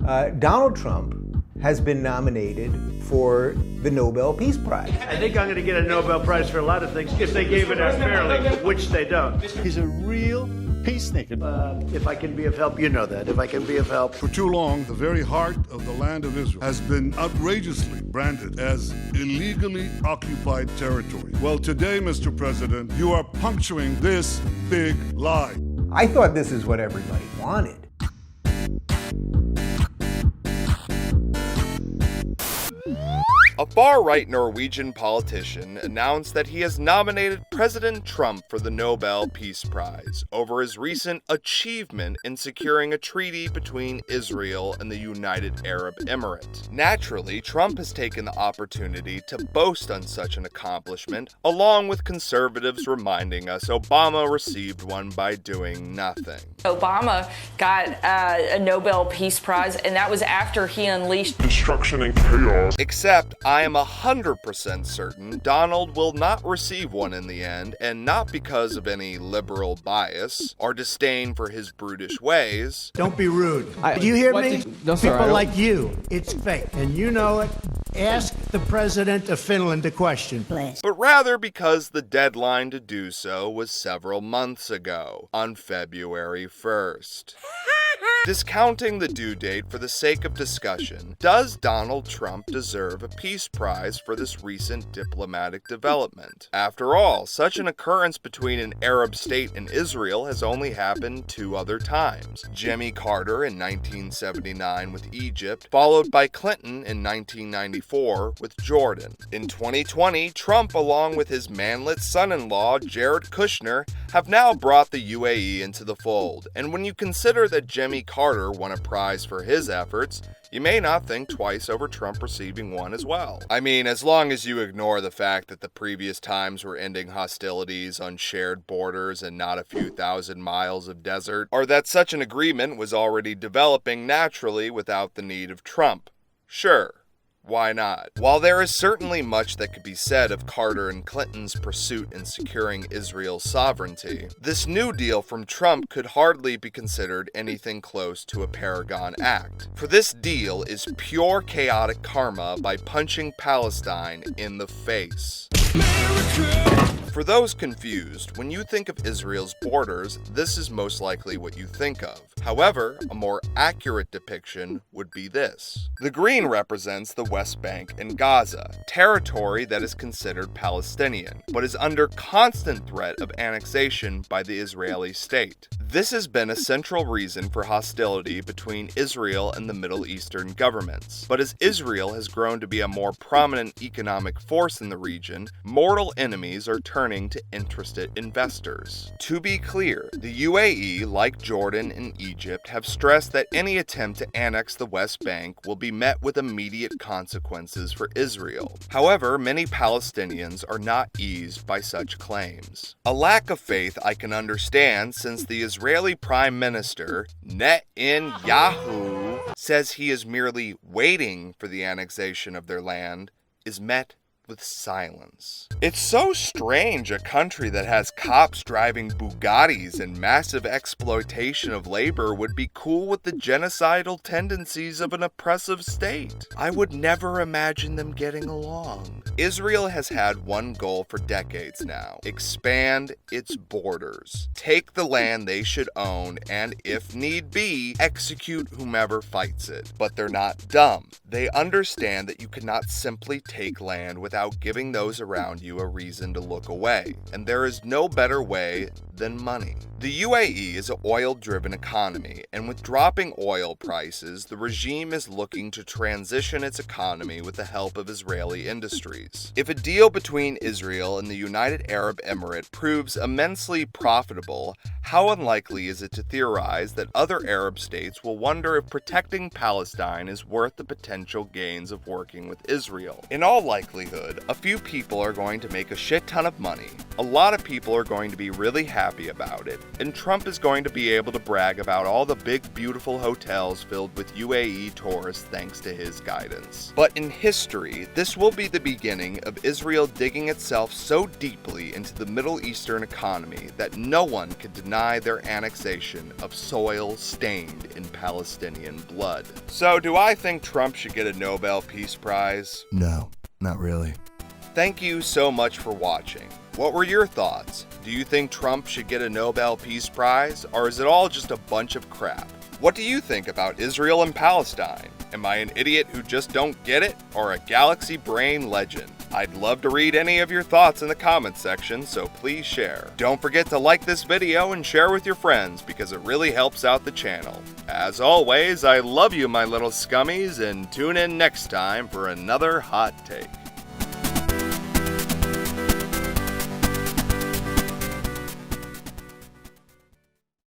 Donald Trump has been nominated for the Nobel Peace Prize. I think I'm going to get a Nobel Prize for a lot of things if they gave it out fairly, which they don't. He's a real peacemaker. If I can be of help, you know that. If I can be of help. For too long, the very heart of the land of Israel has been outrageously branded as illegally occupied territory. Well, today, Mr. President, you are puncturing this big lie. I thought this is what everybody wanted. A far-right Norwegian politician announced that he has nominated President Trump for the Nobel Peace Prize over his recent achievement in securing a treaty between Israel and the United Arab Emirates. Naturally, Trump has taken the opportunity to boast on such an accomplishment, along with conservatives reminding us Obama received one by doing nothing. Obama got a Nobel Peace Prize, and that was after he unleashed Destruction and chaos. Except, I am 100% certain Donald will not receive one in the end, and not because of any liberal bias or disdain for his brutish ways. Don't be rude. Do you hear me? People like you, it's fake, and you know it. Ask the president of Finland a question, please. But rather because the deadline to do so was several months ago, on February 1st. Discounting the due date for the sake of discussion, does Donald Trump deserve a peace prize for this recent diplomatic development? After all, such an occurrence between an Arab state and Israel has only happened 2 other times. Jimmy Carter in 1979 with Egypt, followed by Clinton in 1994 with Jordan. In 2020, Trump, along with his manlet son-in-law Jared Kushner, have now brought the U.A.E. into the fold. And when you consider that Jimmy Carter won a prize for his efforts, you may not think twice over Trump receiving one as well. I mean, as long as you ignore the fact that the previous times were ending hostilities on shared borders and not a few thousand miles of desert, or that such an agreement was already developing naturally without the need of Trump. Sure. Why not? While there is certainly much that could be said of Carter and Clinton's pursuit in securing Israel's sovereignty, this new deal from Trump could hardly be considered anything close to a Paragon Act. For this deal is pure chaotic karma by punching Palestine in the face. For those confused, when you think of Israel's borders, this is most likely what you think of. However, a more accurate depiction would be this. The green represents the West Bank and Gaza, territory that is considered Palestinian, but is under constant threat of annexation by the Israeli state. This has been a central reason for hostility between Israel and the Middle Eastern governments. But as Israel has grown to be a more prominent economic force in the region, mortal enemies are turning to interested investors. To be clear, the U.A.E., like Jordan and Egypt, have stressed that any attempt to annex the West Bank will be met with immediate consequences for Israel. However, many Palestinians are not eased by such claims. A lack of faith I can understand, since the Israeli Prime Minister, Netanyahu, says he is merely waiting for the annexation of their land, is met with silence. It's so strange a country that has cops driving Bugattis and massive exploitation of labor would be cool with the genocidal tendencies of an oppressive state. I would never imagine them getting along. Israel has had one goal for decades now: expand its borders, take the land they should own, and if need be, execute whomever fights it. But they're not dumb. They understand that you cannot simply take land without giving those around you a reason to look away, and there is no better way than money. The U.A.E. is an oil-driven economy, and with dropping oil prices, the regime is looking to transition its economy with the help of Israeli industries. If a deal between Israel and the United Arab Emirates proves immensely profitable, how unlikely is it to theorize that other Arab states will wonder if protecting Palestine is worth the potential gains of working with Israel? In all likelihood, good. A few people are going to make a shit ton of money. A lot of people are going to be really happy about it. And Trump is going to be able to brag about all the big, beautiful hotels filled with UAE tourists thanks to his guidance. But in history, this will be the beginning of Israel digging itself so deeply into the Middle Eastern economy that no one could deny their annexation of soil stained in Palestinian blood. So do I think Trump should get a Nobel Peace Prize? No, not really. Thank you so much for watching. What were your thoughts? Do you think Trump should get a Nobel Peace Prize, or is it all just a bunch of crap? What do you think about Israel and Palestine? Am I an idiot who just don't get it, or a galaxy brain legend? I'd love to read any of your thoughts in the comments section, so please share. Don't forget to like this video and share with your friends because it really helps out the channel. As always, I love you, my little scummies, and tune in next time for another hot take.